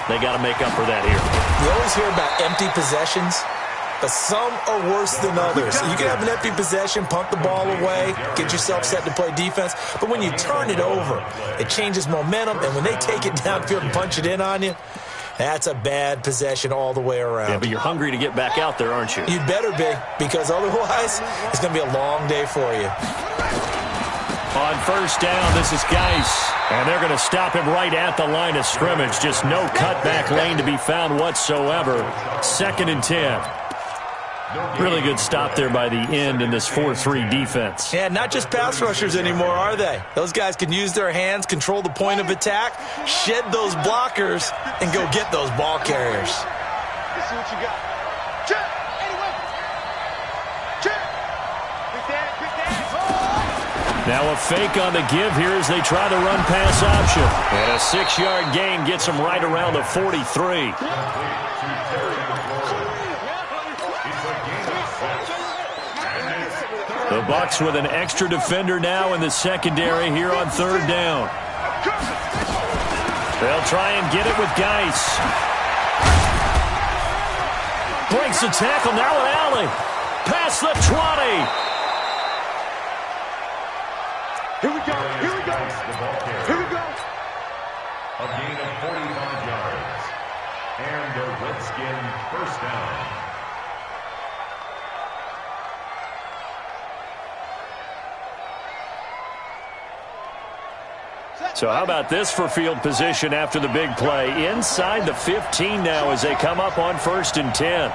They got to make up for that here. You always hear about empty possessions, but some are worse than others. You can have an empty possession, punt the ball away, get yourself set to play defense, but when you turn it over, it changes momentum, and when they take it downfield and punch it in on you, that's a bad possession all the way around. Yeah, but you're hungry to get back out there, aren't you? You'd better be, because otherwise, it's going to be a long day for you. On first down, this is Geis. And they're going to stop him right at the line of scrimmage. Just no cutback lane to be found whatsoever. 2nd and 10. Really good stop there by the end in this 4-3 defense. Yeah, not just pass rushers anymore, are they? Those guys can use their hands, control the point of attack, shed those blockers, and go get those ball carriers. Let's see what you got. Check! Anyway! Check! Quick dance! Now a fake on the give here as they try to run pass option. And a 6-yard gain gets them right around the 43. The Bucs with an extra defender now in the secondary here on 3rd down. They'll try and get it with Geis. Breaks the tackle, now an alley. Past the 20. Here we go! Here we go! Here we go! A gain of 45 yards. And the Redskin first down. So how about this for field position after the big play? Inside the 15 now as they come up on 1st and 10.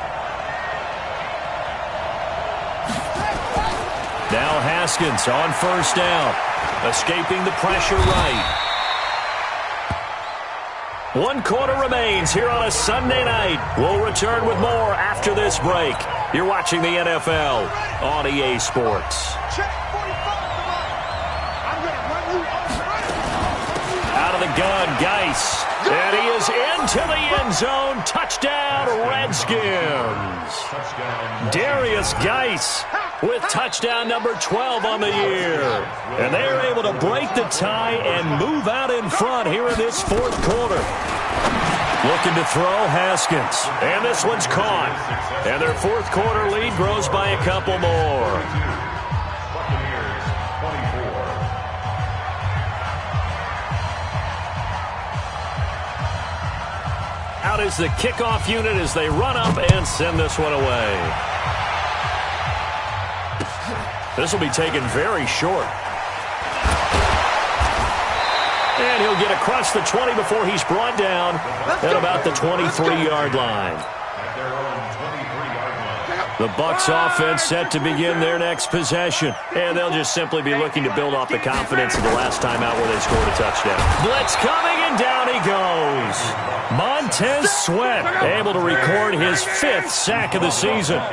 Now Haskins on 1st down. Escaping the pressure right. 1 quarter remains here on a Sunday night. We'll return with more after this break. You're watching the NFL on EA Sports. Out of the gun, Geis. And he is into the end zone. Touchdown, Redskins. Darius Geis with touchdown number 12 on the year. And they're able to break the tie and move out in front here in this 4th quarter. Looking to throw, Haskins. And this one's caught. And their 4th quarter lead grows by a couple more. Out is the kickoff unit as they run up and send this one away. This will be taken very short. And he'll get across the 20 before he's brought down at about the 23-yard line. The Bucs offense set to begin their next possession. And they'll just simply be looking to build off the confidence of the last time out where they scored a touchdown. Blitz coming, and down he goes. Montez Sweat able to record his 5th sack of the season.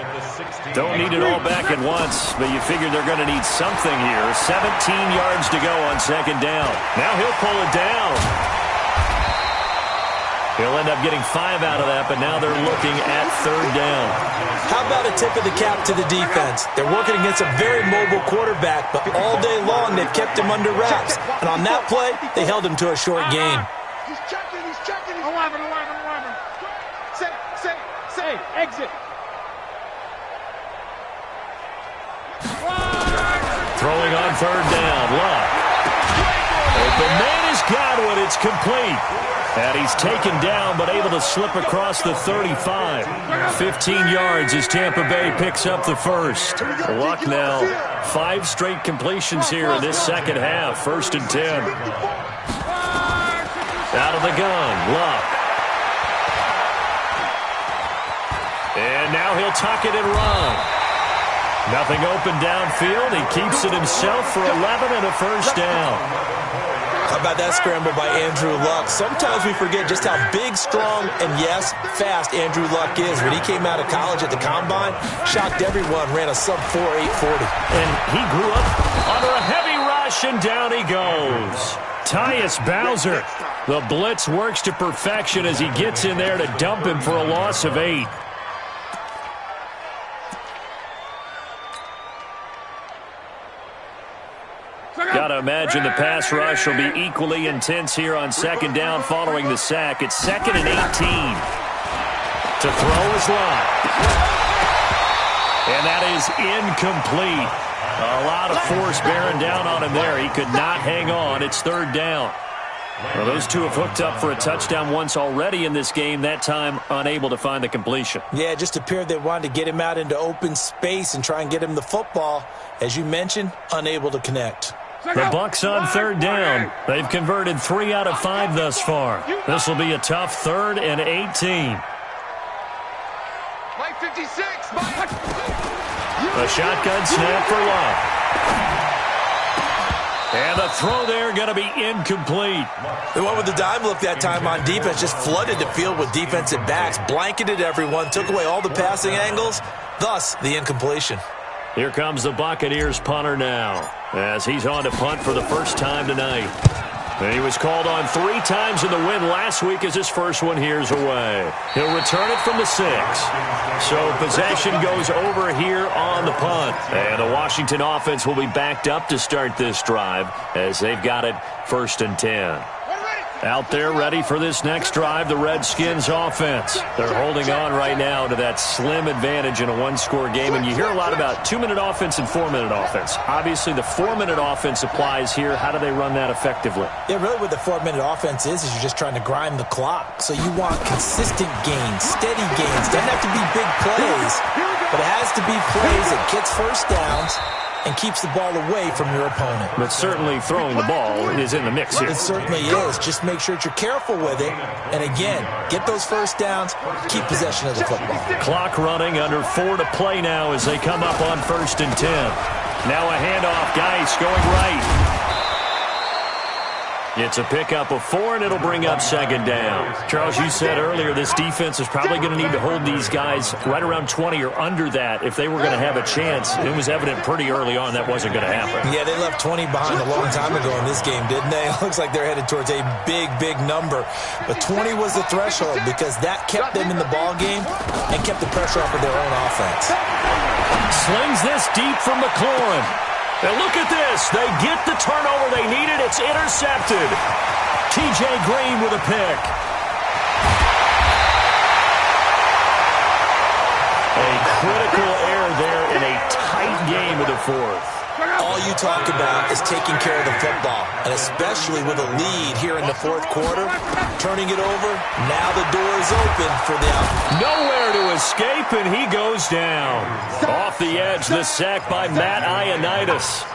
Don't need it all back at once, but you figure they're going to need something here. 17 yards to go on 2nd down. Now he'll pull it down. He'll end up getting 5 out of that, but now they're looking at 3rd down. How about a tip of the cap to the defense? They're working against a very mobile quarterback, but all day long they've kept him under wraps. And on that play, they held him to a short gain. He's checking. Alive. Say, exit. Throwing on 3rd down, Luck. Open man is Godwin, it's complete. And he's taken down, but able to slip across the 35. 15 yards as Tampa Bay picks up the first. Luck now, 5 straight completions here in this 2nd half. 1st and 10. Out of the gun, Luck. And now he'll tuck it and run. Nothing open downfield. He keeps it himself for 11 and a 1st down. How about that scramble by Andrew Luck? Sometimes we forget just how big, strong, and yes, fast Andrew Luck is. When he came out of college at the Combine, shocked everyone, ran a sub-4 840. And he grew up under a heavy rush, and down he goes. Tyus Bowser. The blitz works to perfection as he gets in there to dump him for a loss of 8. Got a imagine the pass rush will be equally intense here on second down following the sack. It's 2nd and 18. To throw is Lott. And that is incomplete. A lot of force bearing down on him there. He could not hang on. It's 3rd down. Well, those two have hooked up for a touchdown once already in this game, that time unable to find the completion. Yeah, it just appeared they wanted to get him out into open space and try and get him the football. As you mentioned, unable to connect. The Bucs on 3rd down. They've converted 3 out of 5 thus far. This will be a tough 3rd and 18. Mike 56, Mike. A shotgun snap for Lott. And the throw there going to be incomplete. The one with the dime look that time on defense just flooded the field with defensive backs, blanketed everyone, took away all the passing angles, thus the incompletion. Here comes the Buccaneers punter now, as he's on to punt for the first time tonight. And he was called on 3 times in the win last week as his first one here's away. He'll return it from the 6. So possession goes over here on the punt. And the Washington offense will be backed up to start this drive as they've got it 1st and 10. Out there ready for this next drive, the Redskins offense. They're holding on right now to that slim advantage in a 1-score game. And you hear a lot about 2-minute offense and 4-minute offense. Obviously, the 4-minute offense applies here. How do they run that effectively? Yeah, really what the 4-minute offense is you're just trying to grind the clock. So you want consistent gains, steady gains. Doesn't have to be big plays, but it has to be plays that gets first downs and keeps the ball away from your opponent. But certainly throwing the ball is in the mix here. It certainly is. Just make sure that you're careful with it. And again, get those first downs, keep possession of the football. Clock running, under 4 to play now as they come up on 1st and 10. Now a handoff, Geis going right. It's a pickup of 4, and it'll bring up 2nd down. Charles, you said earlier this defense is probably going to need to hold these guys right around 20 or under that if they were going to have a chance. It was evident pretty early on that wasn't going to happen. Yeah, they left 20 behind a long time ago in this game, didn't they? It looks like they're headed towards a big, big number. But 20 was the threshold because that kept them in the ball game and kept the pressure off of their own offense. Slings this deep from McLaurin. And look at this. They get the turnover they needed. It's intercepted. T.J. Green with a pick. A critical error there in a tight game of the 4th. All you talk about is taking care of the football, and especially with a lead here in the 4th quarter, turning it over, now the door is open for them. Nowhere to escape, and he goes down. Off the edge, the sack by Matt Ioannidis.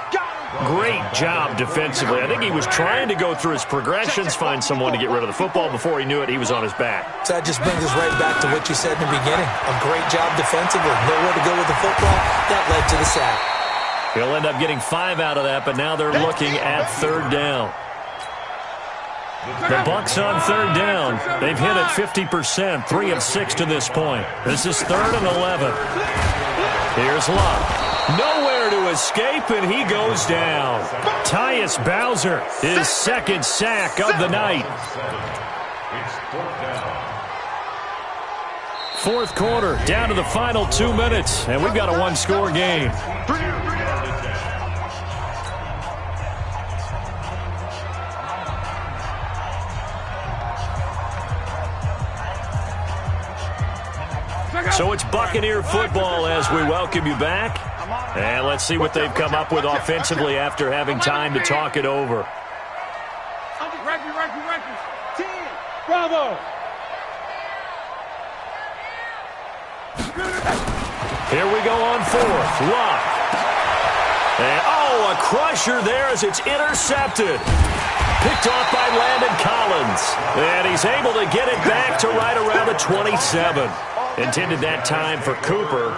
Great job defensively. I think he was trying to go through his progressions, find someone to get rid of the football. Before he knew it, he was on his back. So that just brings us right back to what you said in the beginning. A great job defensively. Nowhere to go with the football. That led to the sack. He'll end up getting 5 out of that, but now they're looking at 3rd down. The Bucs on 3rd down. They've hit it 50%, 3 of 6 to this point. This is 3rd and 11. Here's Lott. Nowhere to escape, and he goes down. Tyus Bowser, his 2nd sack of the night. 4th quarter, down to the final 2 minutes, and we've got a 1-score game. So it's Buccaneer football as we welcome you back. And let's see what they've come up with offensively after having time to talk it over. Bravo! Here we go on 4th. Lott. And, a crusher there as it's intercepted. Picked off by Landon Collins. And he's able to get it back to right around the 27. Intended that time for Cooper.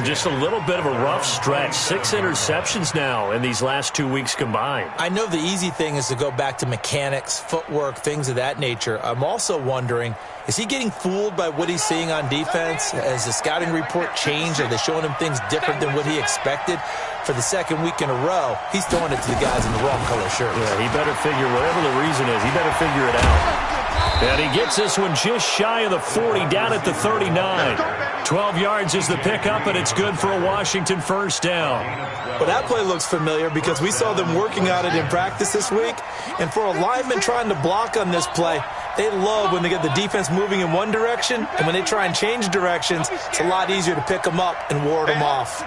Just a little bit of a rough stretch. 6 interceptions now in these last 2 weeks combined. I know the easy thing is to go back to mechanics, footwork, things of that nature. I'm also wondering, is he getting fooled by what he's seeing on defense? Has the scouting report changed? Are they showing him things different than what he expected? For the 2nd week in a row, he's throwing it to the guys in the wrong color shirts. Yeah, he better figure, whatever the reason is, he better figure it out. And he gets this one just shy of the 40, down at the 39. 12 yards is the pickup, and it's good for a Washington first down. Well, that play looks familiar because we saw them working on it in practice this week. And for a lineman trying to block on this play, they love when they get the defense moving in one direction, and when they try and change directions, it's a lot easier to pick them up and ward them off.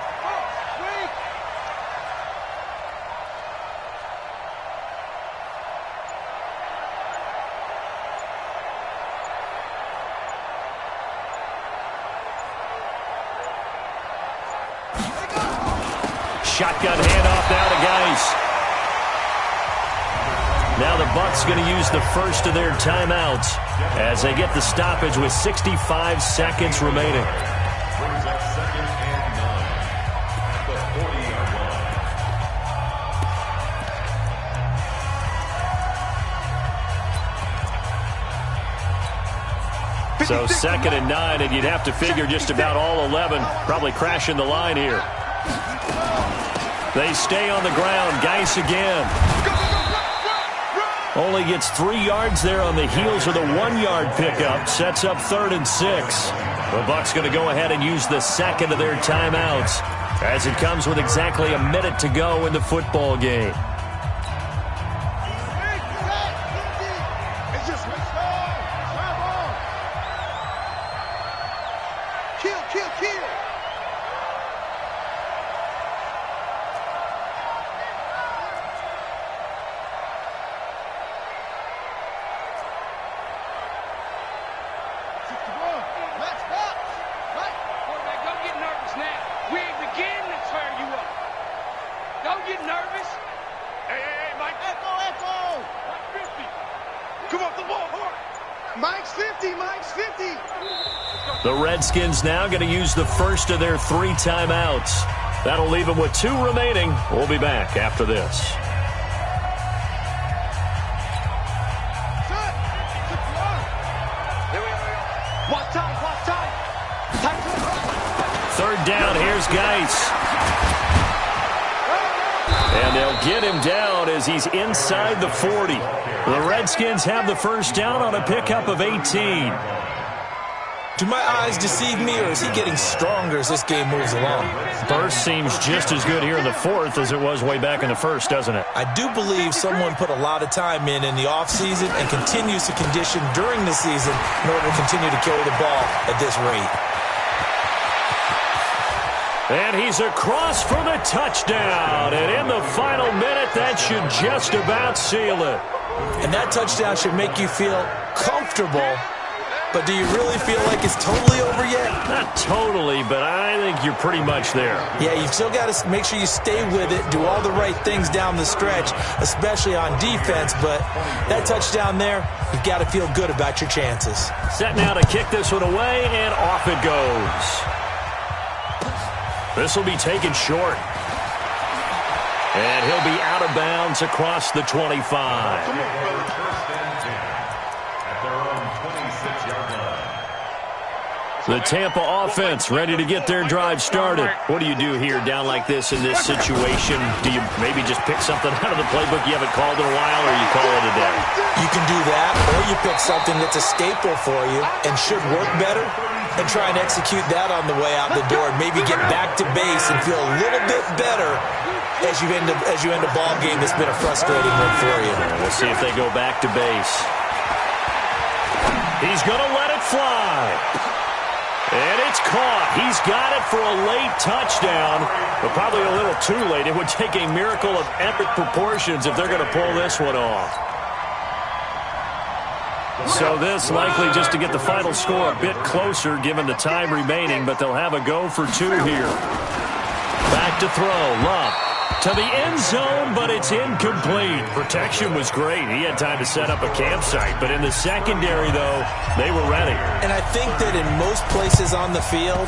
Shotgun handoff now to Geis. Now the Bucs going to use the first of their timeouts as they get the stoppage with 65 seconds remaining. Brings up 2nd and 9 at the 40-yard line. So 2nd and 9, and you'd have to figure just about all 11 probably crashing the line here. They stay on the ground. Geis again. Only gets 3 yards there on the heels of the 1-yard pickup. Sets up 3rd and 6. The Bucs going to go ahead and use the second of their timeouts as it comes with exactly a minute to go in the football game. The Redskins now going to use the first of their 3 timeouts. That'll leave them with 2 remaining. We'll be back after this. Third down, here's Geis. And they'll get him down as he's inside the 40. The Redskins have the first down on a pickup of 18. Do my eyes deceive me, or is he getting stronger as this game moves along? Burst seems just as good here in the 4th as it was way back in the 1st, doesn't it? I do believe someone put a lot of time in the offseason and continues to condition during the season in order to continue to carry the ball at this rate. And he's across for the touchdown. And in the final minute, that should just about seal it. And that touchdown should make you feel comfortable. But do you really feel like it's totally over yet? Not totally, but I think you're pretty much there. Yeah, you've still got to make sure you stay with it, do all the right things down the stretch, especially on defense. But that touchdown there, you've got to feel good about your chances. Set now to kick this one away, and off it goes. This will be taken short. And he'll be out of bounds across the 25. The Tampa offense ready to get their drive started. What do you do here down like this in this situation? Do you maybe just pick something out of the playbook you haven't called in a while, or you call it a day? You can do that, or you pick something that's a staple for you and should work better and try and execute that on the way out the door and maybe get back to base and feel a little bit better as you end a ball game that's been a frustrating one for you. We'll see if they go back to base. He's going to let it fly. And it's caught. He's got it for a late touchdown, but probably a little too late. It would take a miracle of epic proportions if they're going to pull this one off. So this likely just to get the final score a bit closer given the time remaining, but they'll have a go for 2 here. Back to throw. Love to the end zone, but it's incomplete. Protection was great. He had time to set up a campsite, but in the secondary, though, they were ready. And I think that in most places on the field,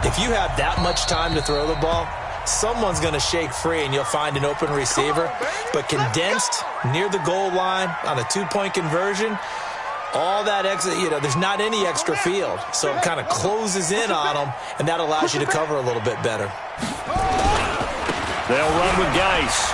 if you have that much time to throw the ball, someone's going to shake free and you'll find an open receiver. But condensed near the goal line on a 2-point conversion, all that exit, there's not any extra field. So it kind of closes in on them, and that allows you to cover a little bit better. They'll run with Geis.